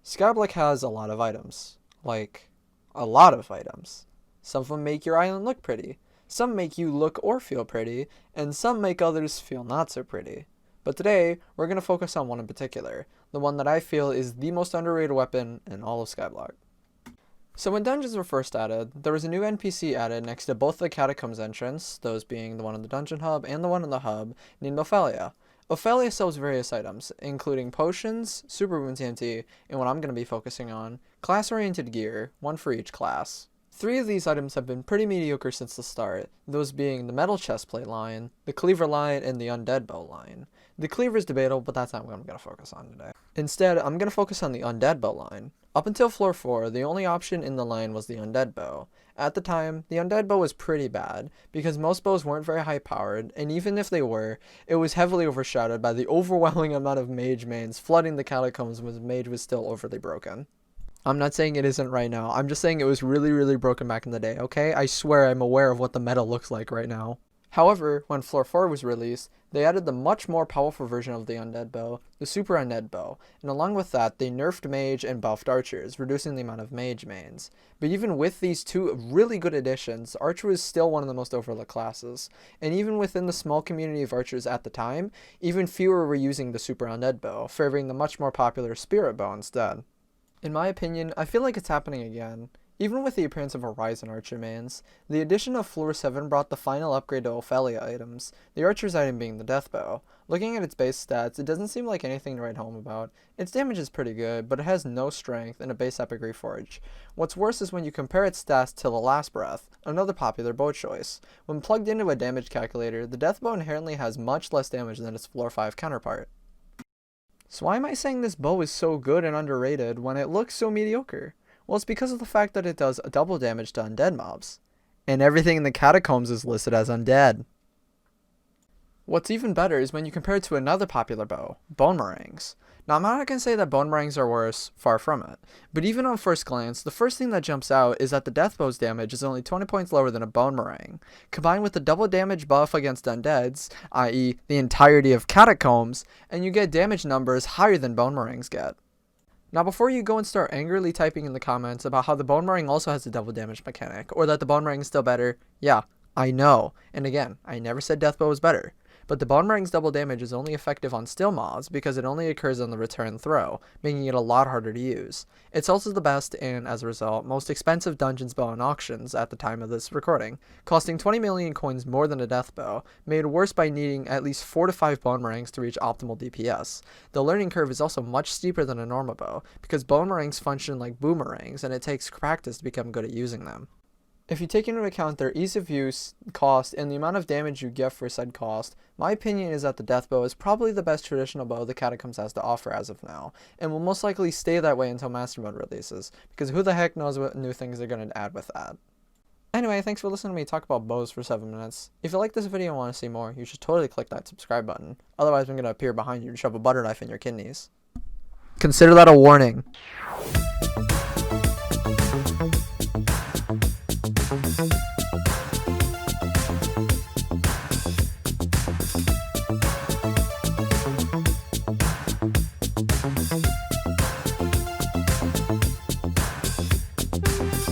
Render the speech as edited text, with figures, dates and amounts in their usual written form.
Skyblock has a lot of items. Like, a lot of items. Some of them make your island look pretty, some make you look or feel pretty, and some make others feel not so pretty. But today, we're going to focus on one in particular, the one that I feel is the most underrated weapon in all of Skyblock. So when dungeons were first added, there was a new NPC added next to both the catacombs entrance, those being the one in the dungeon hub and the one in the hub, named Ophelia. Ophelia sells various items, including potions, super boon TNT, and what I'm going to be focusing on, class-oriented gear, one for each class. 3 of these items have been pretty mediocre since the start, those being the metal chestplate line, the cleaver line, and the undead bow line. The cleaver is debatable, but that's not what I'm going to focus on today. Instead, I'm going to focus on the undead bow line. Up until floor 4, the only option in the line was the undead bow. At the time, the undead bow was pretty bad, because most bows weren't very high powered, and even if they were, it was heavily overshadowed by the overwhelming amount of mage mains flooding the catacombs when the mage was still overly broken. I'm not saying it isn't right now, I'm just saying it was really broken back in the day, okay? I swear I'm aware of what the meta looks like right now. However, when Floor 4 was released, they added the much more powerful version of the undead bow, the super undead bow, and along with that, they nerfed mage and buffed archers, reducing the amount of mage mains. But even with these 2 really good additions, archer was still one of the most overlooked classes, and even within the small community of archers at the time, even fewer were using the super undead bow, favoring the much more popular spirit bow instead. In my opinion, I feel like it's happening again. Even with the appearance of a rise in archer mains, the addition of Floor 7 brought the final upgrade to Ophelia items, the archer's item being the death bow. Looking at its base stats, it doesn't seem like anything to write home about. Its damage is pretty good, but it has no strength and a base epic reforge. What's worse is when you compare its stats to the Last Breath, another popular bow choice. When plugged into a damage calculator, the death bow inherently has much less damage than its Floor 5 counterpart. So why am I saying this bow is so good and underrated when it looks so mediocre? Well, it's because of the fact that it does double damage to undead mobs. And everything in the catacombs is listed as undead. What's even better is when you compare it to another popular bow, bone meringues. Now, I'm not going to say that bone meringues are worse, far from it. But even on first glance, the first thing that jumps out is that the death bow's damage is only 20 points lower than a bone meringue. Combined with the double damage buff against undeads, i.e. the entirety of catacombs, and you get damage numbers higher than bone meringues get. Now before you go and start angrily typing in the comments about how the bone meringue also has a double damage mechanic, or that the bone meringue is still better, yeah, I know. And again, I never said death bow was better. But the bone meringue's double damage is only effective on still mobs because it only occurs on the return throw, making it a lot harder to use. It's also the best and, as a result, most expensive dungeons bow in auctions at the time of this recording, costing 20 million coins more than a death bow, made worse by needing at least 4 to 5 bone meringues to reach optimal DPS. The learning curve is also much steeper than a normal bow, because bone meringues function like boomerangs and it takes practice to become good at using them. If you take into account their ease of use, cost, and the amount of damage you get for said cost, my opinion is that the death bow is probably the best traditional bow the Catacombs has to offer as of now, and will most likely stay that way until Master Mode releases, because who the heck knows what new things they're going to add with that. Anyway, thanks for listening to me talk about bows for 7 minutes. If you like this video and want to see more, you should totally click that subscribe button, otherwise I'm going to appear behind you and shove a butter knife in your kidneys. Consider that a warning.